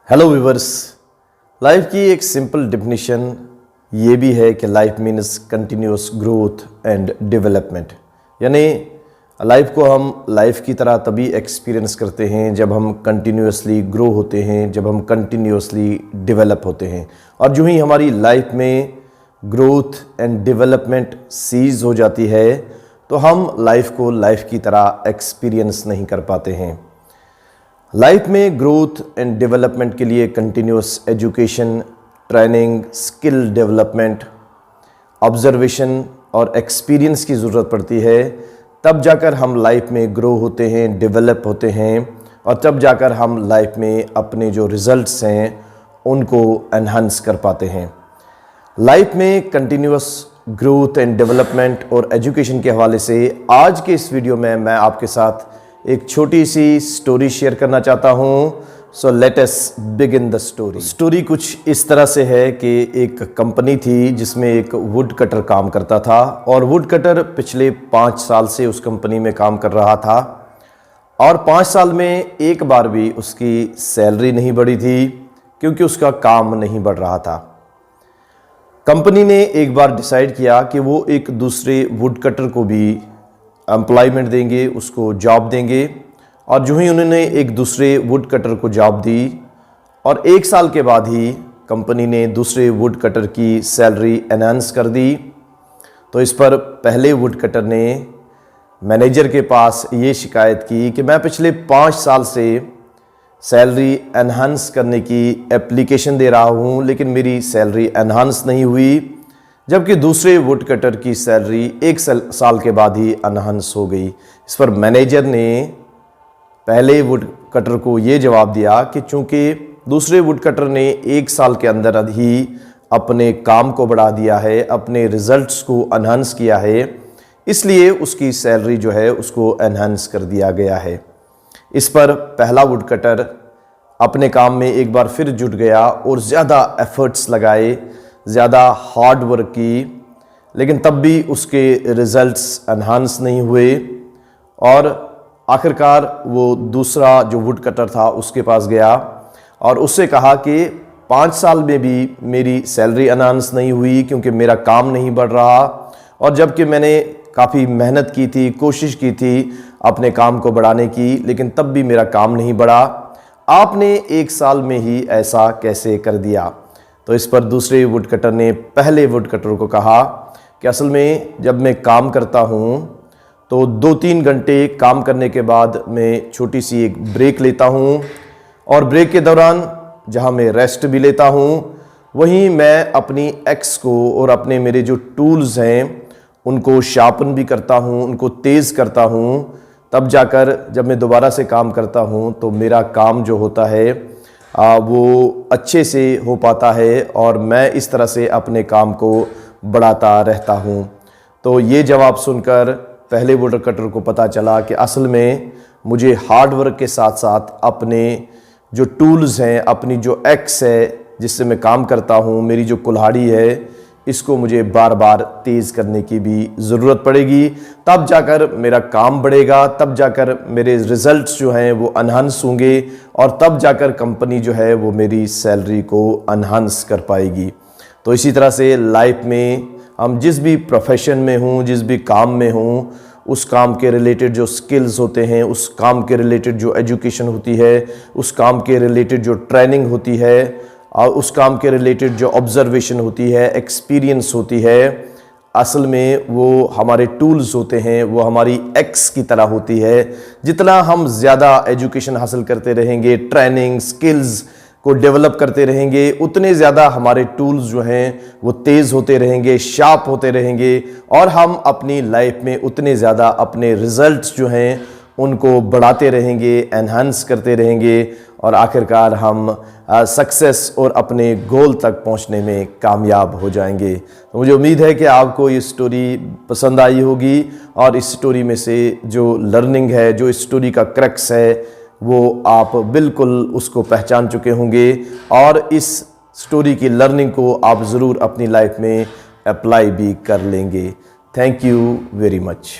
Hello viewers. Life की एक simple definition ये भी है कि life means continuous growth and development. यानी लाइफ को हम लाइफ की तरह तभी एक्सपीरियंस करते हैं जब हम कंटिन्यूअसली ग्रो होते हैं, जब हम कंटिन्यूअसली डेवलप होते हैं। और जो ही हमारी लाइफ में ग्रोथ एंड डेवलपमेंट सीज हो जाती है तो हम लाइफ को लाइफ की तरह एक्सपीरियंस नहीं कर पाते हैं। लाइफ में ग्रोथ एंड डेवलपमेंट के लिए continuous education, training, skill development, observation और एक्सपीरियंस की ज़रूरत पड़ती है। तब जाकर हम लाइफ में ग्रो होते हैं, डेवलप होते हैं और तब जाकर हम लाइफ में अपने जो रिज़ल्ट्स हैं उनको एनहांस कर पाते हैं। लाइफ में कंटिन्यूअस ग्रोथ एंड डेवलपमेंट और एजुकेशन के हवाले से आज के इस वीडियो में मैं आपके साथ एक छोटी सी स्टोरी शेयर करना चाहता हूँ। So let us begin the story. Story कुछ इस तरह से है कि एक कंपनी थी जिसमें एक वुड कटर काम करता था और वुड कटर पिछले 5 साल से उस कंपनी में काम कर रहा था और 5 साल में एक बार भी उसकी सैलरी नहीं बढ़ी थी क्योंकि उसका काम नहीं बढ़ रहा था। कंपनी ने एक बार डिसाइड किया कि वो एक दूसरे वुड कटर को भी एम्प्लॉयमेंट देंगे, उसको जॉब देंगे। और जो ही उन्होंने एक दूसरे वुड कटर को जॉब दी और 1 साल के बाद ही कंपनी ने दूसरे वुड कटर की सैलरी एनहांस कर दी। तो इस पर पहले वुड कटर ने मैनेजर के पास ये शिकायत की कि मैं पिछले 5 साल से सैलरी एनहांस करने की एप्लीकेशन दे रहा हूँ लेकिन मेरी सैलरी एनहांस नहीं हुई, जबकि दूसरे वुड कटर की सैलरी 1 साल के बाद ही एनहांस हो गई। इस पर मैनेजर ने पहले वुड कटर को ये जवाब दिया कि चूंकि दूसरे वुड कटर ने 1 साल के अंदर ही अपने काम को बढ़ा दिया है, अपने रिजल्ट्स को एनहांस किया है, इसलिए उसकी सैलरी जो है उसको एनहांस कर दिया गया है। इस पर पहला वुड कटर अपने काम में एक बार फिर जुट गया और ज़्यादा एफर्ट्स लगाए, ज़्यादा हार्ड वर्क की, लेकिन तब भी उसके रिज़ल्ट्स एनहांस नहीं हुए और आखिरकार वो दूसरा जो वुड कटर था उसके पास गया और उससे कहा कि 5 साल में भी मेरी सैलरी एनहांस नहीं हुई क्योंकि मेरा काम नहीं बढ़ रहा और जबकि मैंने काफ़ी मेहनत की थी, कोशिश की थी अपने काम को बढ़ाने की, लेकिन तब भी मेरा काम नहीं बढ़ा। आपने 1 साल में ही ऐसा कैसे कर दिया? तो इस पर दूसरे वुड कटर ने पहले वुड कटर को कहा कि असल में जब मैं काम करता हूँ तो 2-3 घंटे काम करने के बाद मैं छोटी सी एक ब्रेक लेता हूँ और ब्रेक के दौरान जहाँ मैं रेस्ट भी लेता हूँ वहीं मैं अपनी एक्स को और अपने मेरे जो टूल्स हैं उनको शार्पन भी करता हूँ, उनको तेज़ करता हूँ। तब जाकर जब मैं दोबारा से काम करता हूँ तो मेरा काम जो होता है वो अच्छे से हो पाता है और मैं इस तरह से अपने काम को बढ़ाता रहता हूँ। तो ये जवाब सुनकर पहले वुड कटर को पता चला कि असल में मुझे हार्ड वर्क के साथ साथ अपने जो टूल्स हैं, अपनी जो एक्स है जिससे मैं काम करता हूँ, मेरी जो कुल्हाड़ी है, इसको मुझे बार बार तेज़ करने की भी ज़रूरत पड़ेगी। तब जाकर मेरा काम बढ़ेगा, तब जाकर मेरे रिज़ल्ट्स जो हैं वो एनहांस होंगे और तब जाकर कंपनी जो है वो मेरी सैलरी को एनहांस कर पाएगी। तो इसी तरह से लाइफ में हम जिस भी प्रोफेशन में हूँ, जिस भी काम में हूँ, उस काम के रिलेटेड जो स्किल्स होते हैं, उस काम के रिलेटेड जो एजुकेशन होती है, उस काम के रिलेटेड जो ट्रेनिंग होती है और उस काम के रिलेटेड जो ऑब्जर्वेशन होती है, एक्सपीरियंस होती है, असल में वो हमारे टूल्स होते हैं, वो हमारी एक्स की तरह होती है। जितना हम ज़्यादा एजुकेशन हासिल करते रहेंगे, ट्रेनिंग, स्किल्स को डेवलप करते रहेंगे, उतने ज़्यादा हमारे टूल्स जो हैं वो तेज़ होते रहेंगे, शार्प होते रहेंगे और हम अपनी लाइफ में उतने ज़्यादा अपने रिज़ल्ट्स जो हैं उनको बढ़ाते रहेंगे, एनहांस करते रहेंगे और आखिरकार हम सक्सेस और अपने गोल तक पहुंचने में कामयाब हो जाएंगे। तो मुझे उम्मीद है कि आपको ये स्टोरी पसंद आई होगी और इस स्टोरी में से जो लर्निंग है, जो इस स्टोरी का क्रक्स है, वो आप बिल्कुल उसको पहचान चुके होंगे और इस स्टोरी की लर्निंग को आप ज़रूर अपनी लाइफ में अप्लाई भी कर लेंगे। Thank you very much.